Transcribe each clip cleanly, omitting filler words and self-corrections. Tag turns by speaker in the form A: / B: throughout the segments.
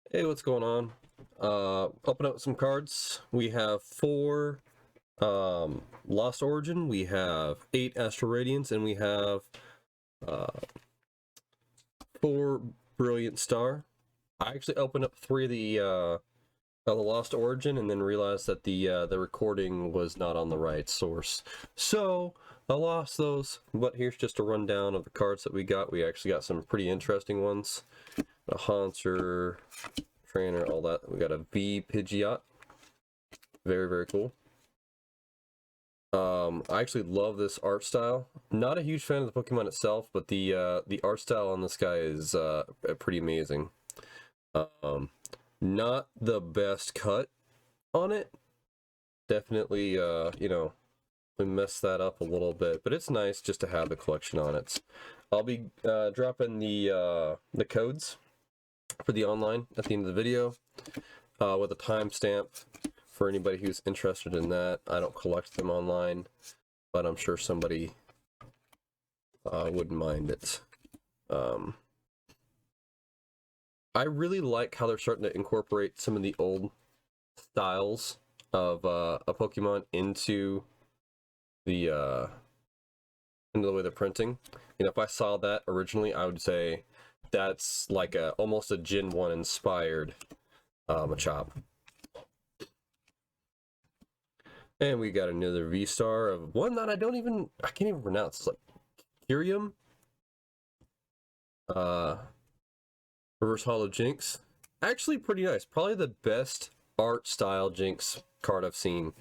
A: Hey, what's going on? Open up some cards. We have 4 Lost Origin, we have 8 Astral Radiance, and we have 4 Brilliant Star. I actually opened up 3 of the Lost Origin and then realized that the recording was not on the right source. So I lost those, but here's just a rundown of the cards that we got. We actually got some pretty interesting ones. A Haunter, Trainer, all that. We got a V Pidgeot. Very, very cool. I actually love this art style. Not a huge fan of the Pokemon itself, but the art style on this guy is pretty amazing. Not the best cut on it. Definitely, you know, we messed that up a little bit, but it's nice just to have the collection on it. I'll be dropping the codes for the online at the end of the video with a timestamp for anybody who's interested in that. I don't collect them online, but I'm sure somebody wouldn't mind it. I really like how they're starting to incorporate some of the old styles of a Pokemon into the way they're printing. You know, if I saw that originally, I would say that's like almost a Gen 1 inspired Machop. And we got another V-Star of one that I can't even pronounce. It's like Kyrium. Reverse Hollow Jinx. Actually pretty nice. Probably the best art style Jinx card I've seen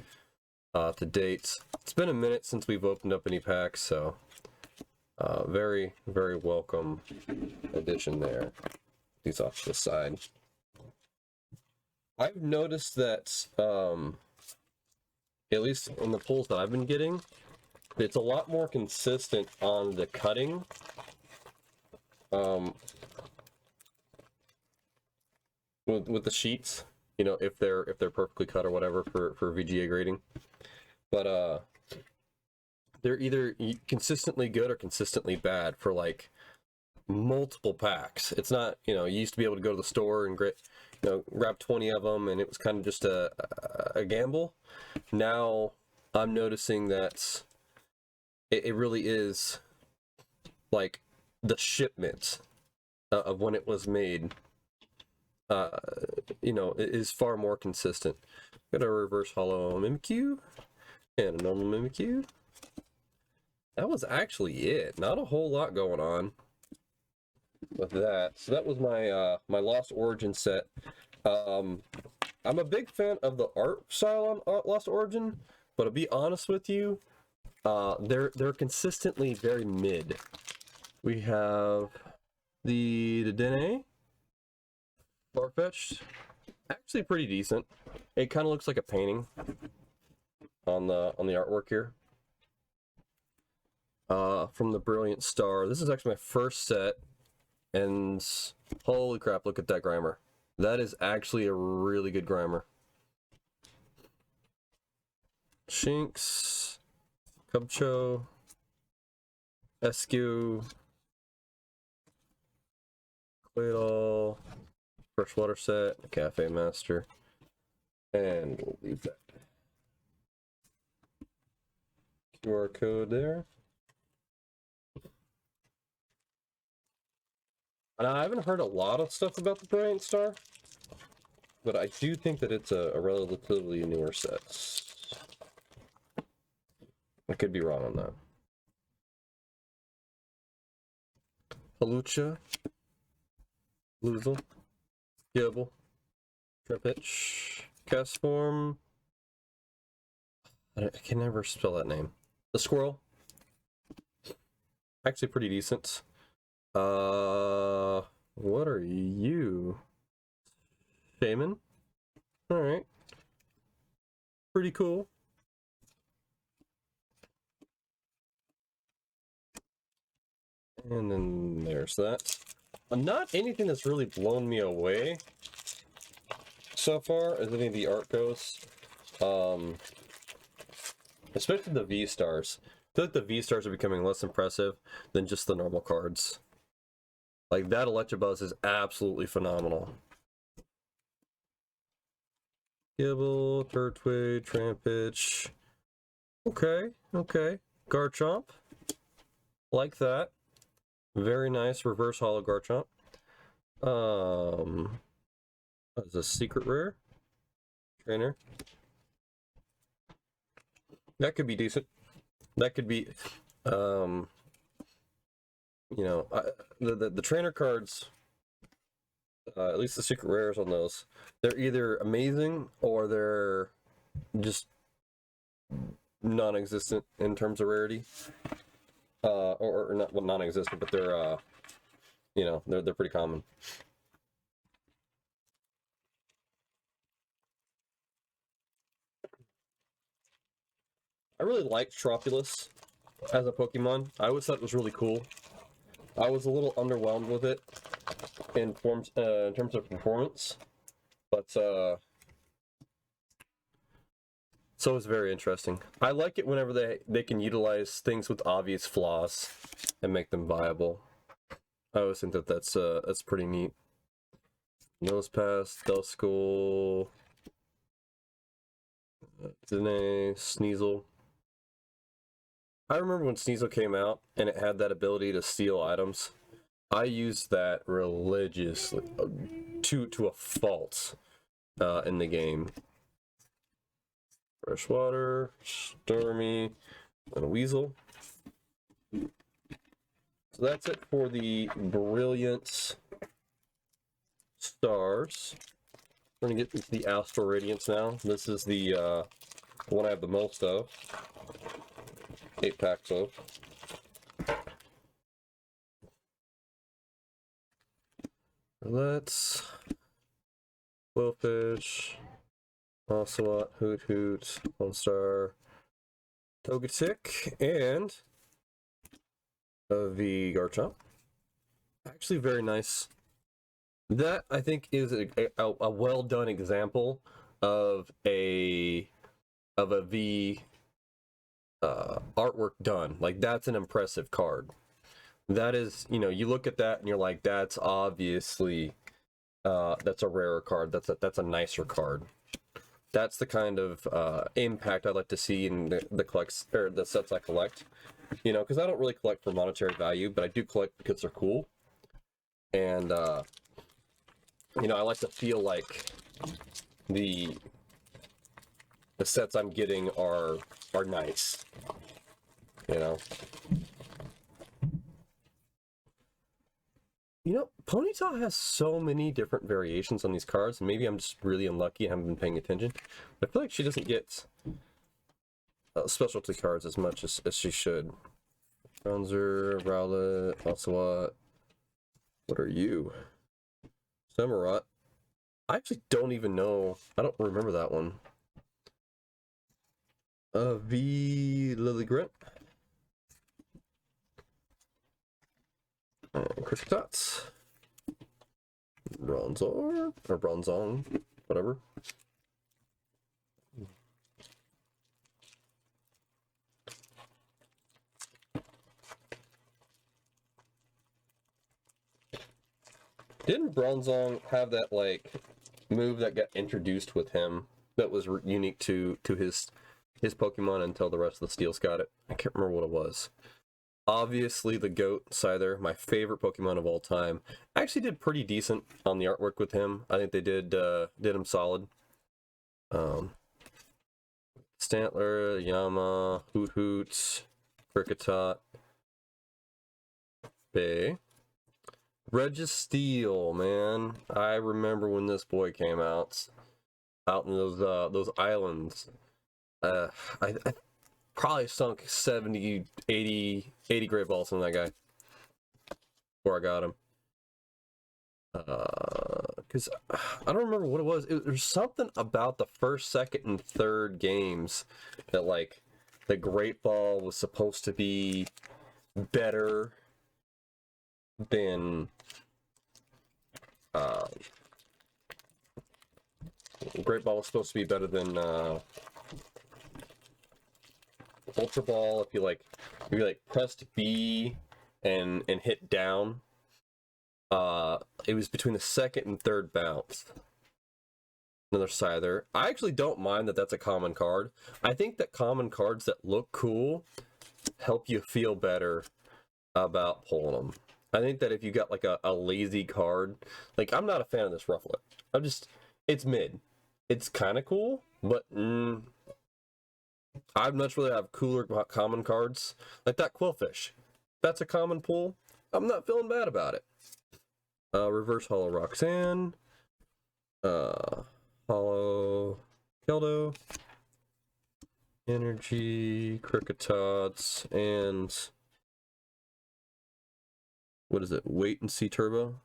A: to date. It's been a minute since we've opened up any packs, so very, very welcome addition there. These off to the side. I've noticed that at least in the pulls that I've been getting, it's a lot more consistent on the cutting. With the sheets, you know, if they're perfectly cut or whatever for VGA grading, but they're either consistently good or consistently bad for like multiple packs. It's not, you know, you used to be able to go to the store and grab 20 of them, and it was kind of just a gamble. Now I'm noticing that it really is like the shipment of when it was made. You know, it is far more consistent. Got a reverse hollow Mimikyu and a normal Mimikyu. That was actually it. Not a whole lot going on with that. So that was my my Lost Origin set. I'm a big fan of the art style on Lost Origin, but to be honest with you, they're consistently very mid. We have the Dene. Farfetch'd, actually pretty decent. It kind of looks like a painting on the artwork here. From the Brilliant Star. This is actually my first set, and holy crap, look at that Grimer. That is actually a really good Grimer. Shinx, Cubcho, Eskew, Claydol, Freshwater set, Cafe Master, and we'll leave that QR code there. And I haven't heard a lot of stuff about the Brilliant Star, but I do think that it's a relatively newer set. I could be wrong on that. Halucha, Luzle, Gibble, Trapitch, Castform. I can never spell that name. The Squirrel. Actually pretty decent. What are you? Shaman? Alright. Pretty cool. And then there's that. Not anything that's really blown me away so far as any of the art goes. Especially the V-Stars. I feel like the V-Stars are becoming less impressive than just the normal cards. Like, that Electabuzz is absolutely phenomenal. Gibble, Turtwig, Trampich. Okay, okay. Garchomp. Like that. Very nice reverse holo Garchomp. That's a secret rare. Trainer. That could be decent. That could be, you know, the trainer cards, at least the secret rares on those, they're either amazing or they're just non-existent in terms of rarity. Or not, well, non-existent, but they're, you know, they're pretty common. I really liked Trophilus as a Pokemon. I always thought it was really cool. I was a little underwhelmed with it in terms of performance, but so it's very interesting. I like it whenever they can utilize things with obvious flaws and make them viable. I always think that that's pretty neat. Nosepass, Duskull, Dene, Sneasel. I remember when Sneasel came out and it had that ability to steal items. I used that religiously, to a fault, in the game. Freshwater, Stormy, and a Weasel. So that's it for the Brilliant Stars. We're gonna get into the Astral Radiance now. This is the one I have the most of. 8 packs of. Let's Willfish, Ocelot, Hoot Hoot, Star, Togetic, and the Garchomp. Actually, very nice. That I think is a well done example of a V artwork done. Like, that's an impressive card. That is, you know, you look at that and you're like, that's obviously that's a rarer card. That's a nicer card. That's the kind of impact I like to see in the sets I collect. You know, because I don't really collect for monetary value, but I do collect because they're cool. And you know, I like to feel like the sets I'm getting are nice. You know. You know, Ponyta has so many different variations on these cards. Maybe I'm just really unlucky. I haven't been paying attention. But I feel like she doesn't get specialty cards as much as she should. Bronzer, Rowlet, Ocelot. What are you? Samurott. I actually don't even know. I don't remember that one. V Lilligant. Cricketot. Bronzor or Bronzong, whatever. Didn't Bronzong have that like move that got introduced with him that was unique to his Pokemon until the rest of the Steels got it? I can't remember what it was. Obviously, the Goat Scyther, my favorite Pokemon of all time. I actually did pretty decent on the artwork with him. I think they did him solid. Stantler, Yama, Hoot Hoot, Cricketot, Bay. Registeel, man. I remember when this boy came out in those islands. I probably sunk 70, 80 great balls on that guy before I got him. Because I don't remember what it was. There's something about the first, second, and third games that, like, the Great Ball was supposed to be better than Great Ball was supposed to be better than Ultra Ball. If you pressed B and hit down, it was between the second and third bounce. Another Scyther. I actually don't mind that that's a common card. I think that common cards that look cool help you feel better about pulling them. I think that if you got like a lazy card, like I'm not a fan of this Rufflet. It's mid. It's kind of cool, but I'd much rather have cooler common cards. Like that Quillfish. That's a common pull. I'm not feeling bad about it. Reverse Hollow Roxanne. Hollow Keldo. Energy, Cricketots, and what is it? Wait and See Turbo.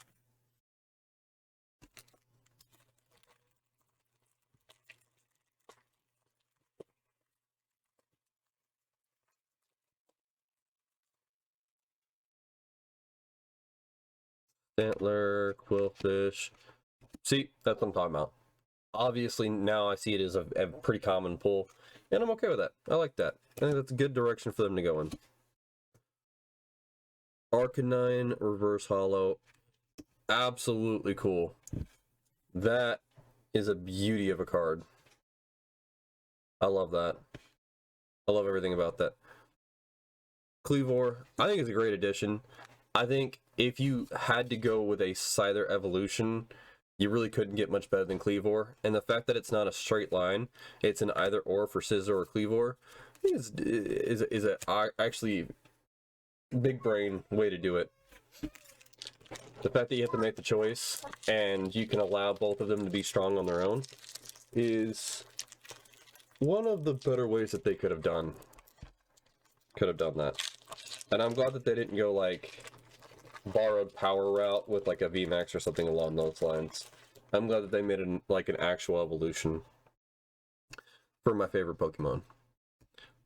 A: Antler, Quillfish. See, that's what I'm talking about. Obviously, now I see it as a pretty common pull, and I'm okay with that. I like that. I think that's a good direction for them to go in. Arcanine, Reverse Hollow. Absolutely cool. That is a beauty of a card. I love that. I love everything about that. Cleavor, I think it's a great addition. I think if you had to go with a Scyther evolution, you really couldn't get much better than Cleavor. And the fact that it's not a straight line, it's an either or for Scizor or Cleavor, I think is a actually big brain way to do it. The fact that you have to make the choice and you can allow both of them to be strong on their own is one of the better ways that they could have done that. And I'm glad that they didn't go like borrowed power route with like a VMAX or something along those lines. I'm glad that they made an actual evolution for my favorite Pokemon.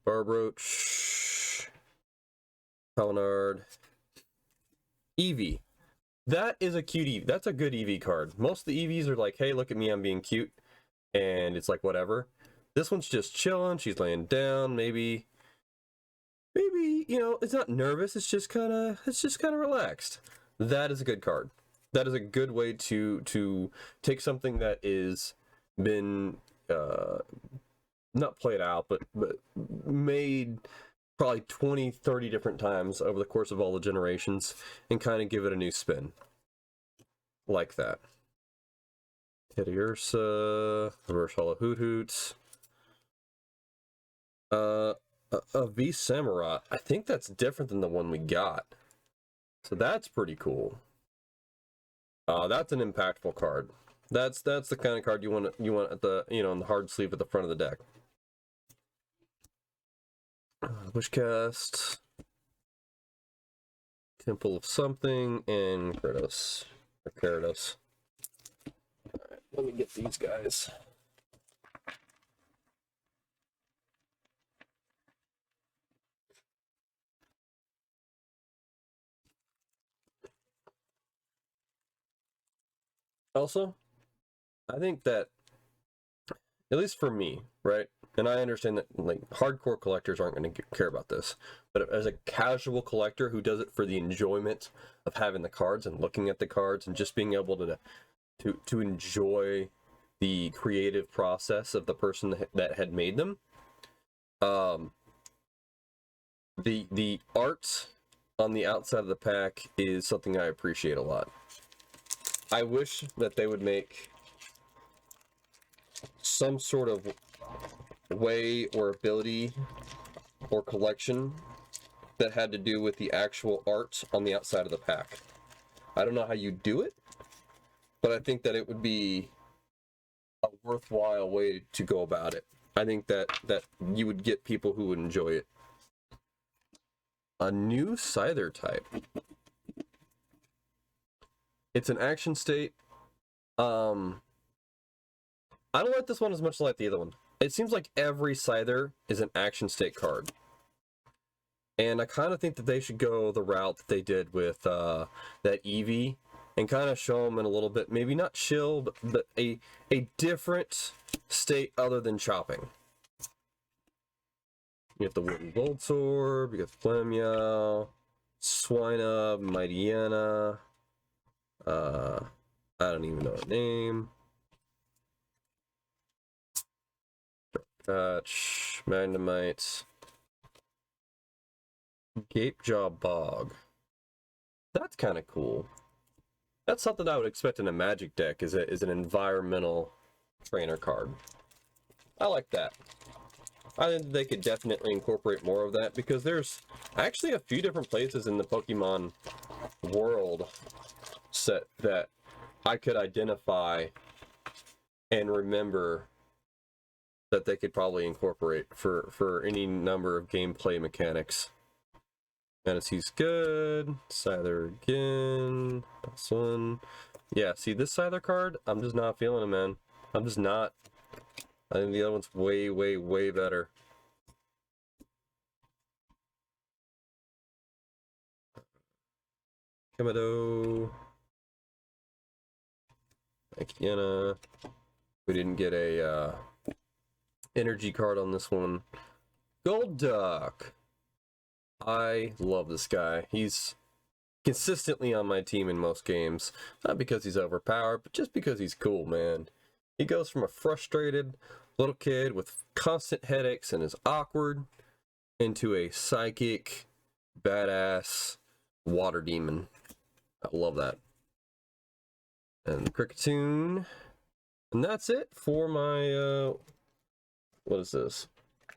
A: Barbroach, Palinard, Eevee. That is a cute Eevee. That's a good Eevee card. Most of the Eevees are like, hey, look at me, I'm being cute. And it's like, whatever. This one's just chilling. She's laying down. Maybe, you know, it's not nervous. It's just kind of relaxed. That is a good card. That is a good way to take something that is been not played out, but made probably 20, 30 different times over the course of all the generations and kind of give it a new spin. Like that. Teddiursa, Reverse Hollow Hoot Hoots. A V Samurott. I think that's different than the one we got. So that's pretty cool. That's an impactful card. That's the kind of card you want at the, you know, on the hard sleeve at the front of the deck. Wishcast, Temple of Something, and Kratos. Or Gyarados. Alright, let me get these guys. Also, I think that, at least for me, right? And I understand that like hardcore collectors aren't going to care about this, but as a casual collector who does it for the enjoyment of having the cards and looking at the cards and just being able to enjoy the creative process of the person that had made them, the art on the outside of the pack is something I appreciate a lot. I wish that they would make some sort of way or ability or collection that had to do with the actual art on the outside of the pack. I don't know how you do it, but I think that it would be a worthwhile way to go about it. I think that you would get people who would enjoy it. A new Scyther type. It's an action state. I don't like this one as much as I like the other one. It seems like every Scyther is an action state card. And I kind of think that they should go the route that they did with that Eevee and kind of show them in a little bit, maybe not chill, but a different state other than chopping. You have the Wooden Voltorb, you got Flammeow, Swinub, Mightyena, I don't even know her name. Magnemite. Gapejaw Bog. That's kind of cool. That's something I would expect in a Magic deck, is an environmental trainer card. I like that. I think they could definitely incorporate more of that, because there's actually a few different places in the Pokemon world set that I could identify and remember that they could probably incorporate for any number of gameplay mechanics. Fantasies good. Scyther again. This one. Yeah, see this Scyther card? I'm just not feeling it, man. I'm just not. I think the other one's way, way, way better. Kamado. Akiana. We didn't get a energy card on this one. Gold Duck. I love this guy. He's consistently on my team in most games. Not because he's overpowered, but just because he's cool, man. He goes from a frustrated little kid with constant headaches and is awkward into a psychic, badass water demon. I love that. And the Cricketune. And that's it for my, what is this?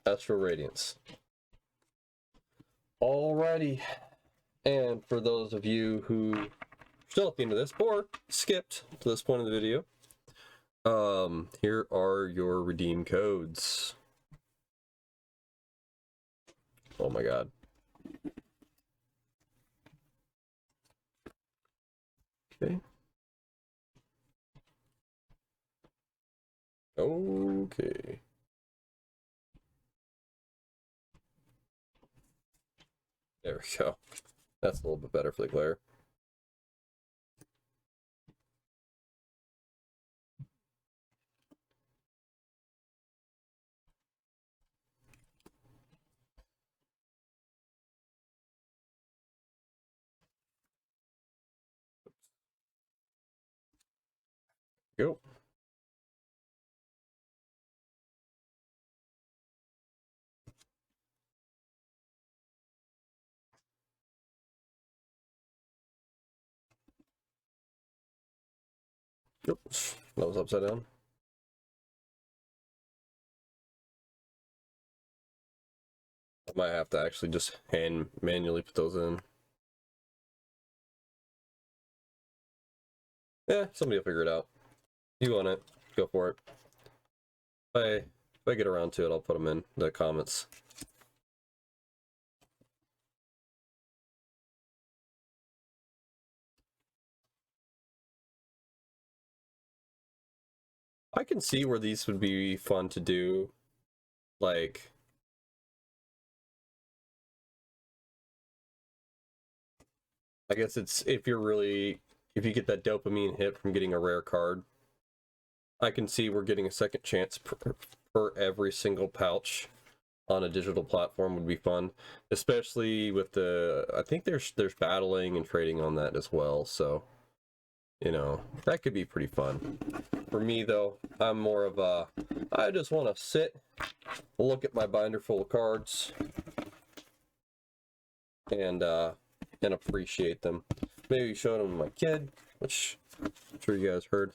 A: Astral Radiance. Alrighty. And for those of you who are still at the end of this, or skipped to this point of the video, here are your redeem codes. Oh my god. Okay. Okay. There we go. That's a little bit better for the glare. Go. Oops, that was upside down. I might have to actually just manually put those in. Yeah, somebody will figure it out. You want it, go for it. If I get around to it, I'll put them in the comments. I can see where these would be fun to do, like, I guess it's if you get that dopamine hit from getting a rare card. I can see we're getting a second chance per every single pouch on a digital platform would be fun, especially with I think there's battling and trading on that as well, so you know, that could be pretty fun. For me though, I'm more of I just want to sit, look at my binder full of cards, and appreciate them. Maybe show them to my kid, which I'm sure you guys heard.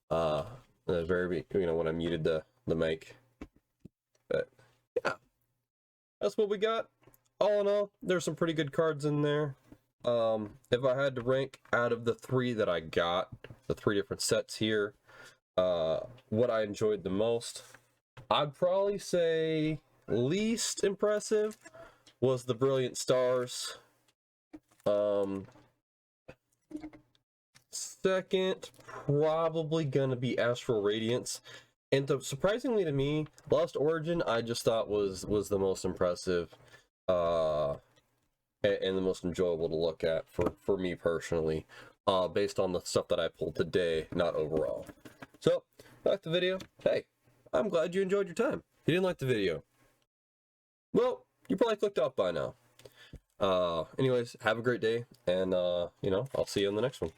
A: The very, when I muted the mic. But yeah, that's what we got. All in all, there's some pretty good cards in there. If I had to rank out of the three that I got, the three different sets here, what I enjoyed the most, I'd probably say least impressive was the Brilliant Stars. Second, probably gonna be Astral Radiance. And surprisingly to me, Lost Origin I just thought was the most impressive, and the most enjoyable to look at for me personally, based on the stuff that I pulled today, not overall. So, back to the video. Hey, I'm glad you enjoyed your time. If you didn't like the video, well, you probably clicked off by now. Anyways, have a great day, and I'll see you on the next one.